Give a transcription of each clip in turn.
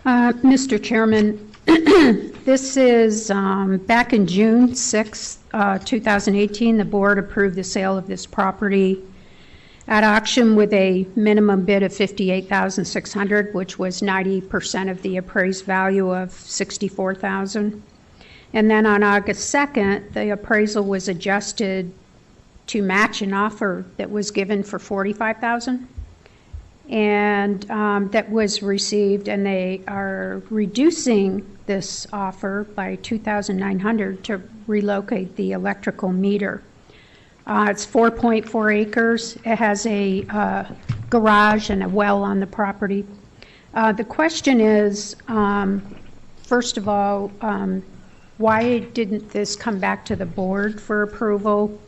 Mr. Chairman, this is back in June 6th, 2018, the board approved the sale of this property at auction with a minimum bid of $58,600, which was 90% of the appraised value of $64,000. And then on August 2nd, the appraisal was adjusted to match an offer that was given for $45,000. And that was received, and they are reducing this offer by $2,900 to relocate the electrical meter. It's 4.4 acres. It has a garage and a well on the property. The question is, first of all, why didn't this come back to the board for approval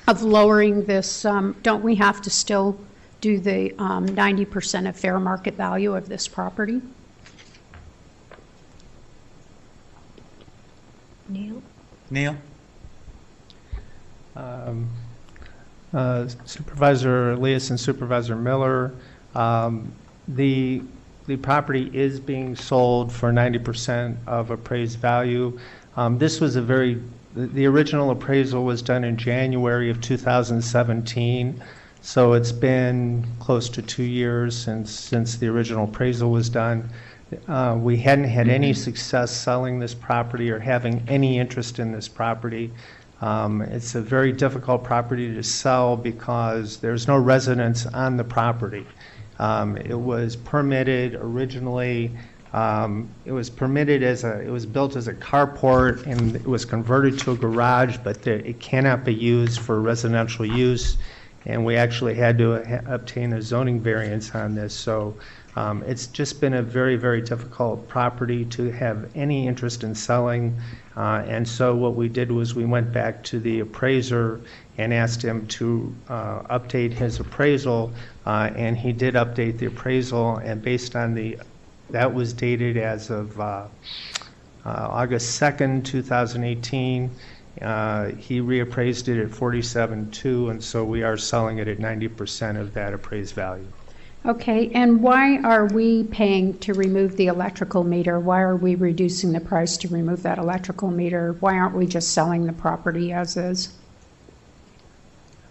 of lowering this? Don't we have to still do the 90% of fair market value of this property? Neil? Supervisor Elias and Supervisor Miller, the property is being sold for 90% of appraised value. This was the original appraisal was done in January of 2017. So it's been close to 2 years since the original appraisal was done. We hadn't had any success selling this property or having any interest in this property. It's a very difficult property to sell because there's no residence on the property. It was permitted originally. It was built as a carport, and it was converted to a garage, but it cannot be used for residential use. And we actually had to obtain a zoning variance on this. So it's just been a very, very difficult property to have any interest in selling. And so what we did was we went back to the appraiser and asked him to update his appraisal. And he did update the appraisal. And based on that was dated as of August 2nd, 2018. He reappraised it at $47,200, and so we are selling it at 90% of that appraised value. Okay, and why are we paying to remove the electrical meter? Why are we reducing the price to remove that electrical meter? Why aren't we just selling the property as is?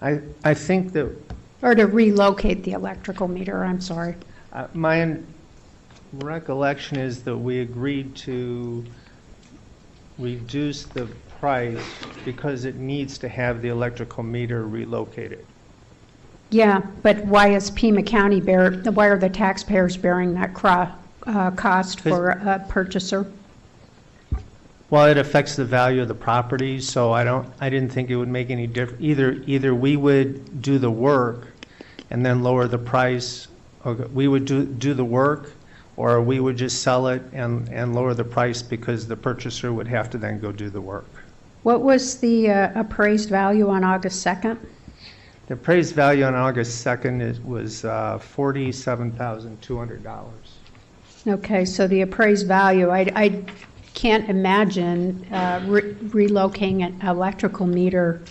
I think that... Or to relocate the electrical meter, I'm sorry. My recollection is that we agreed to reduce the price because it needs to have the electrical meter relocated. Yeah, but why is Pima County why are the taxpayers bearing that cost for a purchaser? Well, it affects the value of the property, so I didn't think it would make any difference. Either we would do the work and then lower the price, or we would do the work, or we would just sell it and lower the price because the purchaser would have to then go do the work. What was the appraised value on August 2nd? The appraised value on August 2nd was $47,200. Okay, so the appraised value, I can't imagine relocating an electrical meter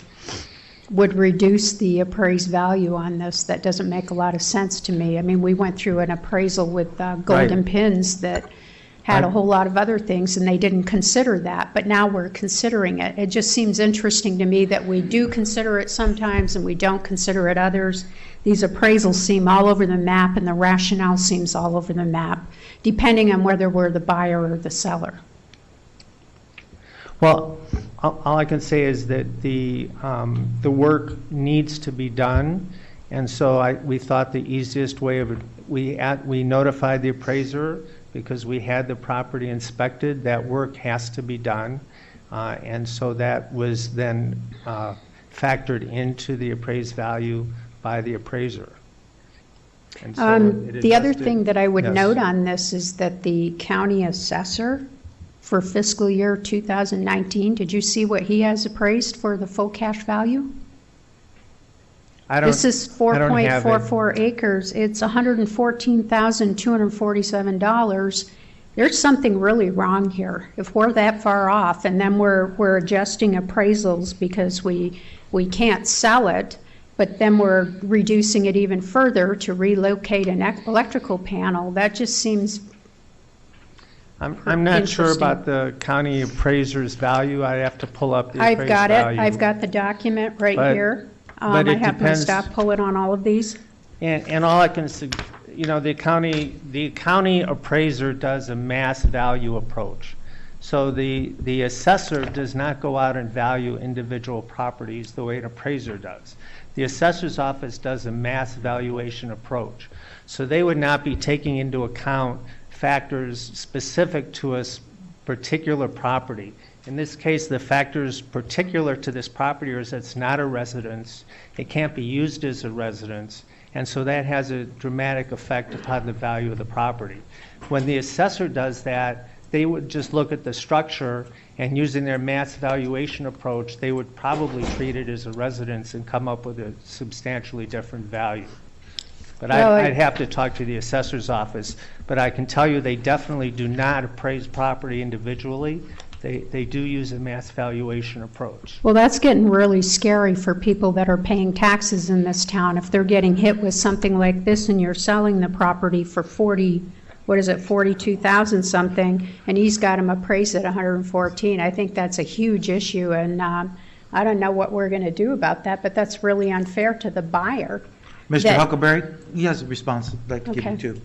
would reduce the appraised value on this. That doesn't make a lot of sense to me. I mean, we went through an appraisal with golden pins that had a whole lot of other things, and they didn't consider that, but now we're considering it. It just seems interesting to me that we do consider it sometimes and we don't consider it others. These appraisals seem all over the map, and the rationale seems all over the map, depending on whether we're the buyer or the seller. Well, all I can say is that the work needs to be done, and so we thought the easiest way of it, we notified the appraiser because we had the property inspected. That work has to be done, and so that was then factored into the appraised value by the appraiser. And so the other thing that I would note on this is that the county assessor for fiscal year 2019, did you see what he has appraised for the full cash value? This is 4.44 acres. It's $114,247. There's something really wrong here. If we're that far off, and then we're adjusting appraisals because we can't sell it, but then we're reducing it even further to relocate an electrical panel, that just seems I'm not sure Interesting. about the county appraiser's value. I have to pull up the I've appraised got it. value. I've got the document right But- here. but I it happen to depends- stop, pull it on all of these. And all I can, the county appraiser does a mass value approach. So the assessor does not go out and value individual properties the way an appraiser does. The assessor's office does a mass valuation approach. So they would not be taking into account factors specific to a particular property. In this case, the factors particular to this property is it's not a residence, it can't be used as a residence, and so that has a dramatic effect upon the value of the property. When the assessor does that, they would just look at the structure, and using their mass valuation approach, they would probably treat it as a residence and come up with a substantially different value. But Well, I'd have to talk to the assessor's office, but I can tell you they definitely do not appraise property individually. They do use a mass valuation approach. Well, that's getting really scary for people that are paying taxes in this town. If they're getting hit with something like this and you're selling the property for 42,000 something, and he's got them appraised at 114, I think that's a huge issue, and I don't know what we're going to do about that, but that's really unfair to the buyer. Mr. That- Huckleberry, he has a response I'd like to give you Okay. too.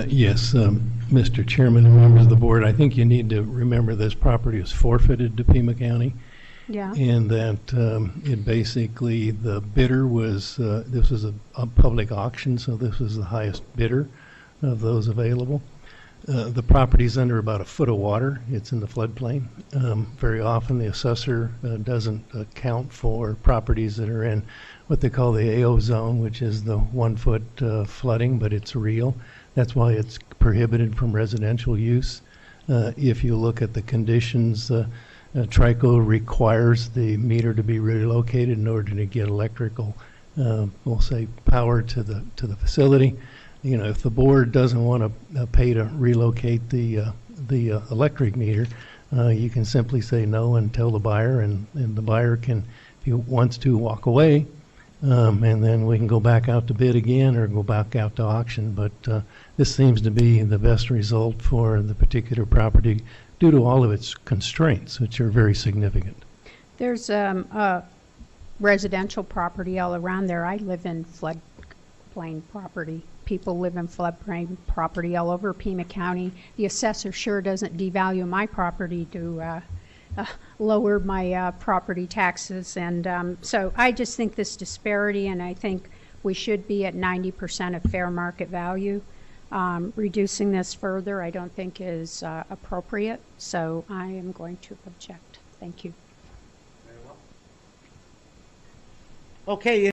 Yes, Mr. Chairman and members of the board, I think you need to remember this property is forfeited to Pima County, Yeah. and that it basically, the bidder was, this was a public auction, so this was the highest bidder of those available. The property's under about a foot of water. It's in the floodplain. Very often, the assessor doesn't account for properties that are in what they call the AO zone, which is the 1 foot flooding, but it's real. That's why it's prohibited from residential use. If you look at the conditions, TRICO requires the meter to be relocated in order to get electrical, we'll say, power to the facility. You know, if the board doesn't want to pay to relocate the electric meter, you can simply say no and tell the buyer, and the buyer can, if he wants to, walk away, and then we can go back out to bid again or go back out to auction. But this seems to be the best result for the particular property due to all of its constraints, which are very significant. There's residential property all around there. I live in floodplain property. People live in floodplain property all over Pima County. The assessor sure doesn't devalue my property to lower my property taxes. And so I just think this disparity, and I think we should be at 90% of fair market value. Reducing this further, I don't think is appropriate. So I am going to object. Thank you. Okay.